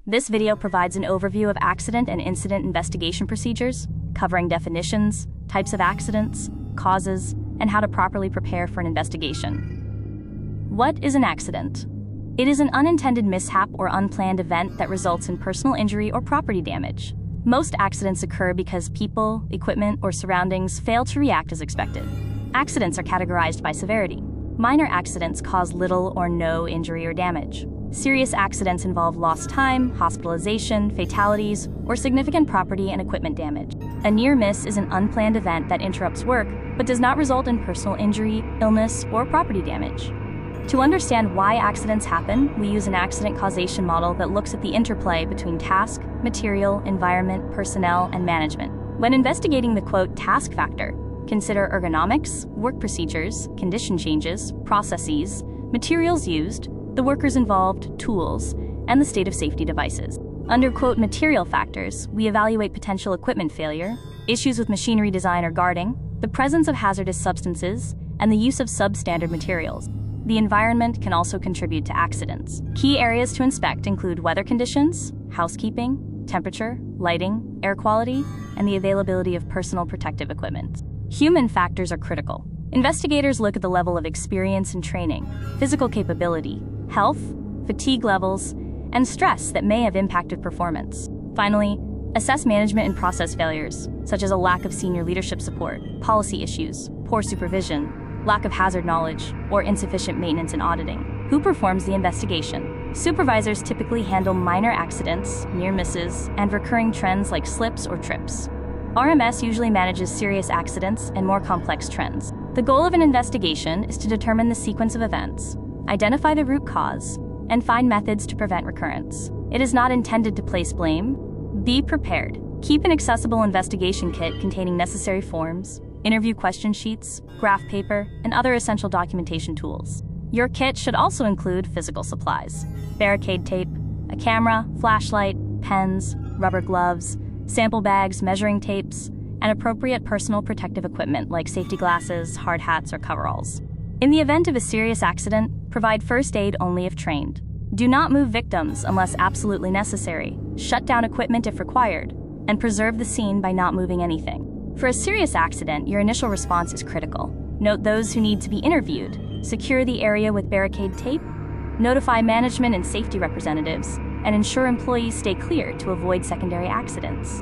This video provides an overview of accident and incident investigation procedures, covering definitions, types of accidents, causes, and how to properly prepare for an investigation. What is an accident? It is an unintended mishap or unplanned event that results in personal injury or property damage. Most accidents occur because people, equipment, or surroundings fail to react as expected. Accidents are categorized by severity. Minor accidents cause little or no injury or damage. Serious accidents involve lost time, hospitalization, fatalities, or significant property and equipment damage. A near miss is an unplanned event that interrupts work but does not result in personal injury, illness, or property damage. To understand why accidents happen, we use an accident causation model that looks at the interplay between task, material, environment, personnel, and management. When investigating the quote task factor, consider ergonomics, work procedures, condition changes, processes, materials used, the workers involved, tools, and the state of safety devices. Under quote material factors, we evaluate potential equipment failure, issues with machinery design or guarding, the presence of hazardous substances, and the use of substandard materials. The environment can also contribute to accidents. Key areas to inspect include weather conditions, housekeeping, temperature, lighting, air quality, and the availability of personal protective equipment. Human factors are critical. Investigators look at the level of experience and training, physical capability, health, fatigue levels, and stress that may have impacted performance. Finally, assess management and process failures, such as a lack of senior leadership support, policy issues, poor supervision, lack of hazard knowledge, or insufficient maintenance and auditing. Who performs the investigation? Supervisors typically handle minor accidents, near misses, and recurring trends like slips or trips. RMS usually manages serious accidents and more complex trends. The goal of an investigation is to determine the sequence of events, identify the root cause, and find methods to prevent recurrence. It is not intended to place blame. Be prepared. Keep an accessible investigation kit containing necessary forms, interview question sheets, graph paper, and other essential documentation tools. Your kit should also include physical supplies, barricade tape, a camera, flashlight, pens, rubber gloves, sample bags, measuring tapes, and appropriate personal protective equipment like safety glasses, hard hats, or coveralls. In the event of a serious accident, provide first aid only if trained. Do not move victims unless absolutely necessary. Shut down equipment if required, and preserve the scene by not moving anything. For a serious accident, your initial response is critical. Note those who need to be interviewed, secure the area with barricade tape, notify management and safety representatives, and ensure employees stay clear to avoid secondary accidents.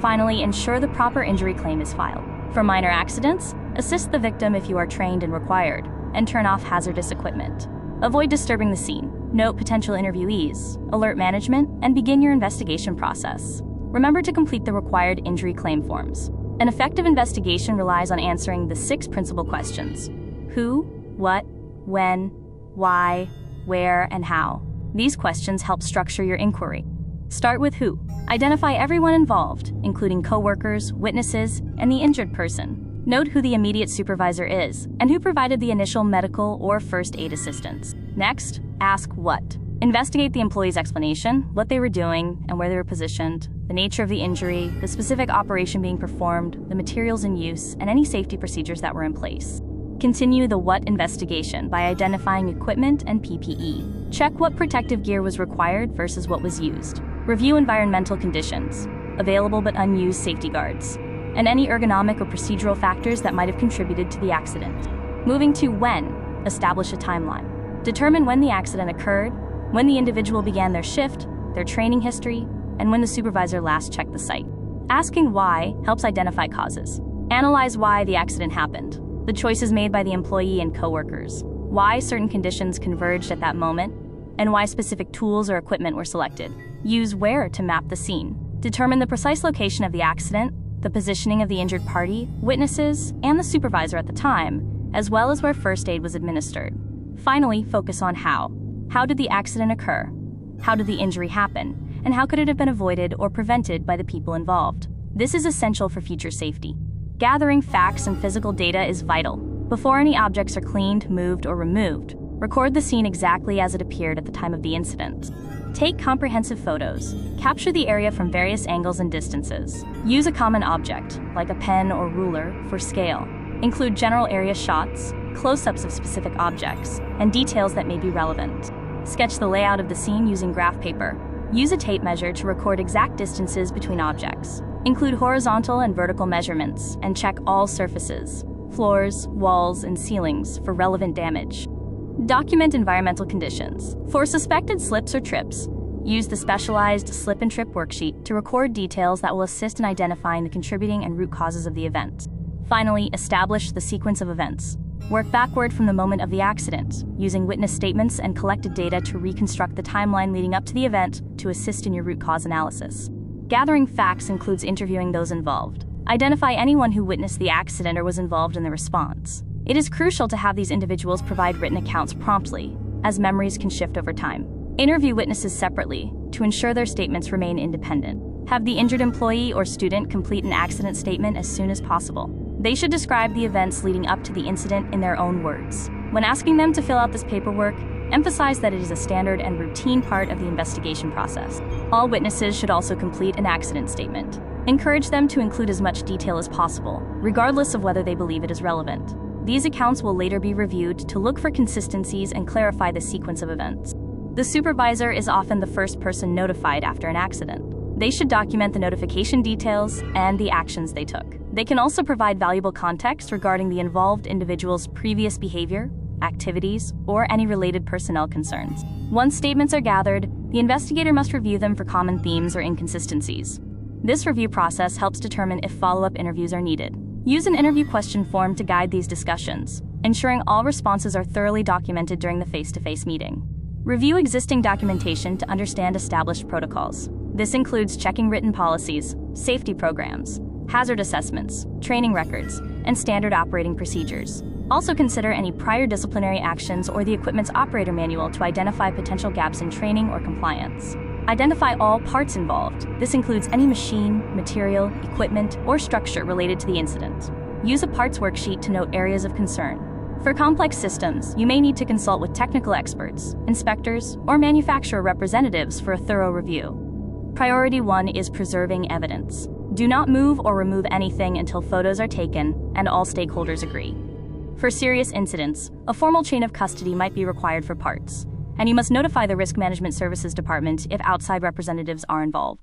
Finally, ensure the proper injury claim is filed. For minor accidents, assist the victim if you are trained and required, and turn off hazardous equipment. Avoid disturbing the scene. Note potential interviewees, alert management, and begin your investigation process. Remember to complete the required injury claim forms. An effective investigation relies on answering the 6 principal questions: who, what, when, why, where, and how. These questions help structure your inquiry. Start with who. Identify everyone involved, including coworkers, witnesses, and the injured person. Note who the immediate supervisor is and who provided the initial medical or first aid assistance. Next, ask what. Investigate the employee's explanation, what they were doing and where they were positioned, the nature of the injury, the specific operation being performed, the materials in use, and any safety procedures that were in place. Continue the what investigation by identifying equipment and PPE. Check what protective gear was required versus what was used. Review environmental conditions, available but unused safety guards, and any ergonomic or procedural factors that might have contributed to the accident. Moving to when, establish a timeline. Determine when the accident occurred, when the individual began their shift, their training history, and when the supervisor last checked the site. Asking why helps identify causes. Analyze why the accident happened, the choices made by the employee and coworkers, why certain conditions converged at that moment, and why specific tools or equipment were selected. Use where to map the scene. Determine the precise location of the accident, the positioning of the injured party, witnesses, and the supervisor at the time, as well as where first aid was administered. Finally, focus on how. How did the accident occur? How did the injury happen? And how could it have been avoided or prevented by the people involved? This is essential for future safety. Gathering facts and physical data is vital. Before any objects are cleaned, moved, or removed, record the scene exactly as it appeared at the time of the incident. Take comprehensive photos. Capture the area from various angles and distances. Use a common object, like a pen or ruler, for scale. Include general area shots, close-ups of specific objects, and details that may be relevant. Sketch the layout of the scene using graph paper. Use a tape measure to record exact distances between objects. Include horizontal and vertical measurements, and check all surfaces, floors, walls, and ceilings for relevant damage. Document environmental conditions. For suspected slips or trips, use the specialized slip and trip worksheet to record details that will assist in identifying the contributing and root causes of the event. Finally, establish the sequence of events. Work backward from the moment of the accident, using witness statements and collected data to reconstruct the timeline leading up to the event to assist in your root cause analysis. Gathering facts includes interviewing those involved. Identify anyone who witnessed the accident or was involved in the response. It is crucial to have these individuals provide written accounts promptly, as memories can shift over time. Interview witnesses separately to ensure their statements remain independent. Have the injured employee or student complete an accident statement as soon as possible. They should describe the events leading up to the incident in their own words. When asking them to fill out this paperwork, emphasize that it is a standard and routine part of the investigation process. All witnesses should also complete an accident statement. Encourage them to include as much detail as possible, regardless of whether they believe it is relevant. These accounts will later be reviewed to look for consistencies and clarify the sequence of events. The supervisor is often the first person notified after an accident. They should document the notification details and the actions they took. They can also provide valuable context regarding the involved individual's previous behavior, activities, or any related personnel concerns. Once statements are gathered, the investigator must review them for common themes or inconsistencies. This review process helps determine if follow-up interviews are needed. Use an interview question form to guide these discussions, ensuring all responses are thoroughly documented during the face-to-face meeting. Review existing documentation to understand established protocols. This includes checking written policies, safety programs, hazard assessments, training records, and standard operating procedures. Also consider any prior disciplinary actions or the equipment's operator manual to identify potential gaps in training or compliance. Identify all parts involved. This includes any machine, material, equipment, or structure related to the incident. Use a parts worksheet to note areas of concern. For complex systems, you may need to consult with technical experts, inspectors, or manufacturer representatives for a thorough review. Priority 1 is preserving evidence. Do not move or remove anything until photos are taken and all stakeholders agree. For serious incidents, a formal chain of custody might be required for parts, and you must notify the Risk Management Services Department if outside representatives are involved.